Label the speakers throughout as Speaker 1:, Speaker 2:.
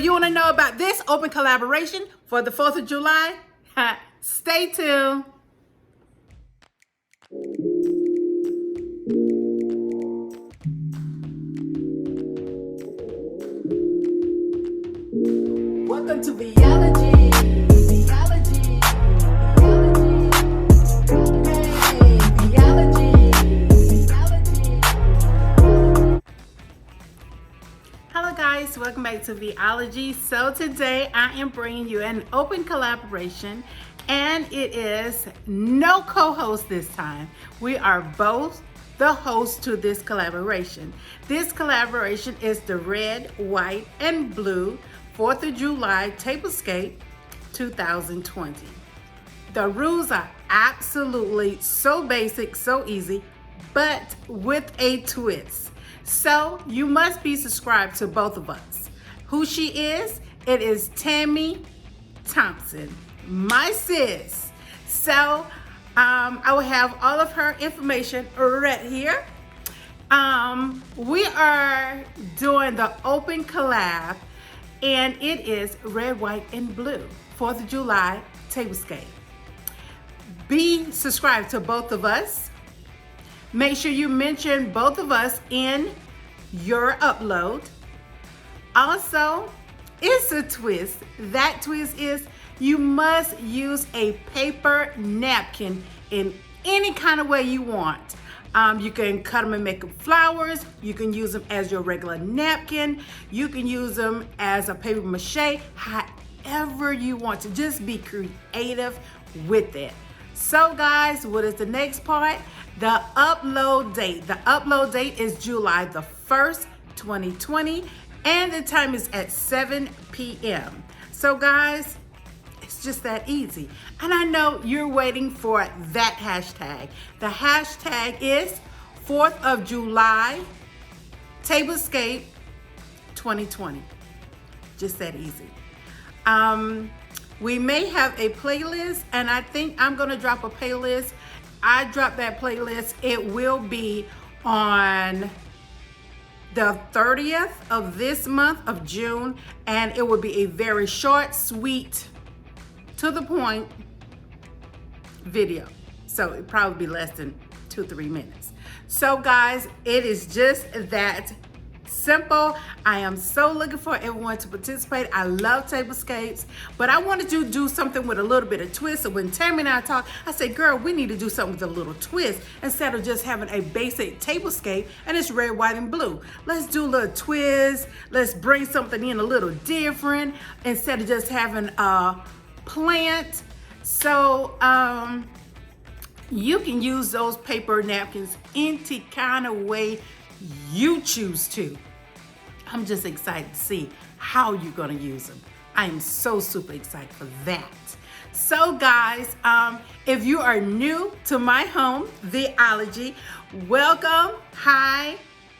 Speaker 1: if you want to know about this open collaboration for the 4th of July, stay tuned. Welcome to Biology. Hello guys, welcome back to Biology. So today I am bringing you an open collaboration, and it is no co-host this time. We are both the hosts to this collaboration. This collaboration is the red, white, and blue 4th of July Tablescape 2020. The rules are absolutely so basic, so easy, but with a twist. So you must be subscribed to both of us. Who she is? It is Tammy Thompson, my sis. So I will have all of her information right here. We are doing the open collab, and it is red, white, and blue 4th of July Tablescape. Be subscribed to both of us. Make sure you mention both of us in your upload. Also, it's a twist. That twist is you must use a paper napkin in any kind of way you want. You can cut them and make them flowers. You can use them as your regular napkin. You can use them as a paper mache, however you want to. Just be creative with it. So guys, what is the next part? The upload date. The upload date is July the 1st, 2020, and the time is at 7 p.m. So guys, it's just that easy. And I know you're waiting for that hashtag. The hashtag is 4th of July Tablescape 2020. Just that easy. We may have a playlist, and I think I'm gonna drop a playlist. I drop that playlist. It will be on the 30th of this month of June, and it will be a very short, sweet, to the point video. So it'll probably be less than 2-3 minutes. So guys, it is just that simple. I am so looking for everyone to participate. I love tablescapes, but I wanted to do something with a little bit of twist. So when Tammy and I talked, I said, girl, we need to do something with a little twist instead of just having a basic tablescape and it's red, white, and blue. Let's do a little twist. Let's bring something in a little different instead of just having a plant. So you can use those paper napkins any kind of way you choose to. I'm just excited to see how you're gonna use them. I am so super excited for that. So guys, if you are new to my home, Theology, welcome. Hi,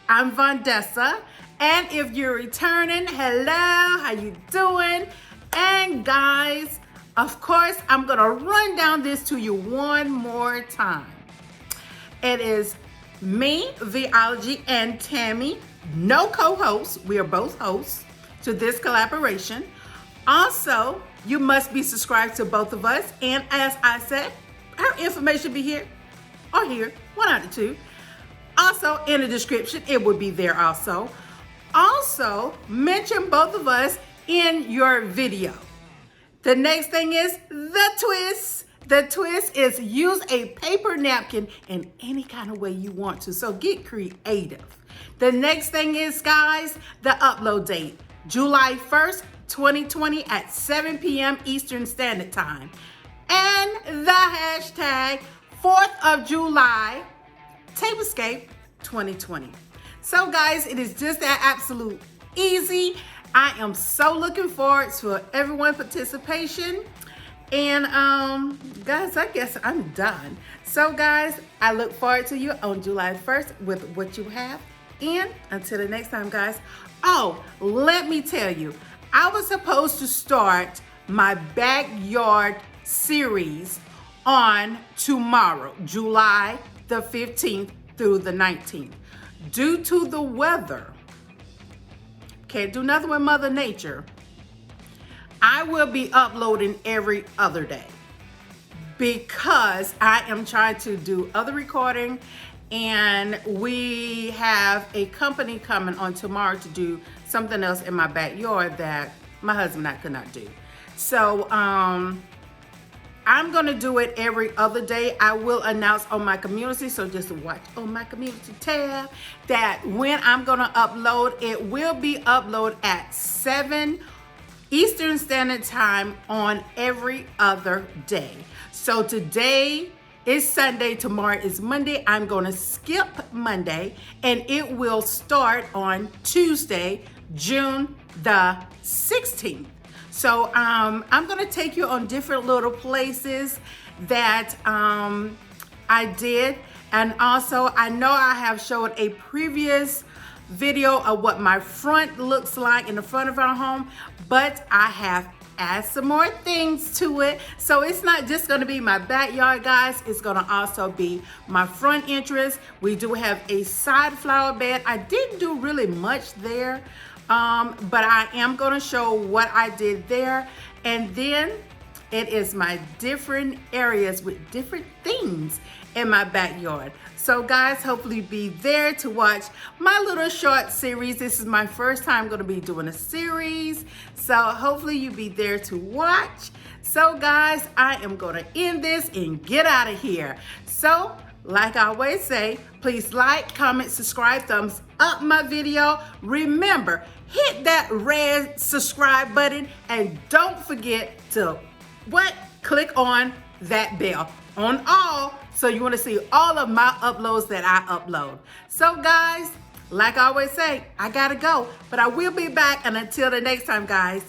Speaker 1: I'm Vondessa. And if you're returning, hello, how you doing? And guys, of course, I'm gonna run down this to you one more time. It is me, Theology, and Tammy, no co-hosts. We are both hosts to this collaboration. Also, you must be subscribed to both of us. And as I said, our information be here or here, one out of two. Also, in the description, it will be there also. Also, mention both of us in your video. The next thing is the twist. The twist is use a paper napkin in any kind of way you want to. So get creative. The next thing is, guys, the upload date, July 1st, 2020 at 7 p.m. Eastern Standard Time. And the hashtag 4th of July Tablescape 2020. So guys, it is just that absolute easy. I am so looking forward to everyone's participation. And guys, I guess I'm done. So guys, I look forward to you on July 1st with what you have. And until the next time, guys. Oh, let me tell you, I was supposed to start my backyard series on tomorrow, July the 15th through the 19th. Due to the weather, can't do nothing with Mother Nature, I will be uploading every other day because I am trying to do other recording, and we have a company coming on tomorrow to do something else in my backyard that my husband and I could not do. So I'm gonna do it every other day. I will announce on my community, so just watch on my community tab that when I'm gonna upload, it will be uploaded at 7 Eastern Standard Time on every other day. So today is Sunday, tomorrow is Monday. I'm gonna skip Monday, and it will start on Tuesday, June the 16th. So I'm gonna take you on different little places that I did. And also, I know I have showed a previous video of what my front looks like in the front of our home, but I have add some more things to it. So it's not just gonna be my backyard, guys. It's gonna also be my front entrance. We do have a side flower bed. I didn't do really much there, but I am gonna show what I did there. And then it is my different areas with different things in my backyard. So guys, hopefully be there to watch my little short series. This is my first time gonna be doing a series. So hopefully you be there to watch. So guys, I am gonna end this and get out of here. So like I always say, please like, comment, subscribe, thumbs up my video. Remember, hit that red subscribe button, and don't forget to click on that bell on all, so you want to see all of my uploads that I upload. So guys, like I always say, I gotta go, but I will be back, and until the next time, guys,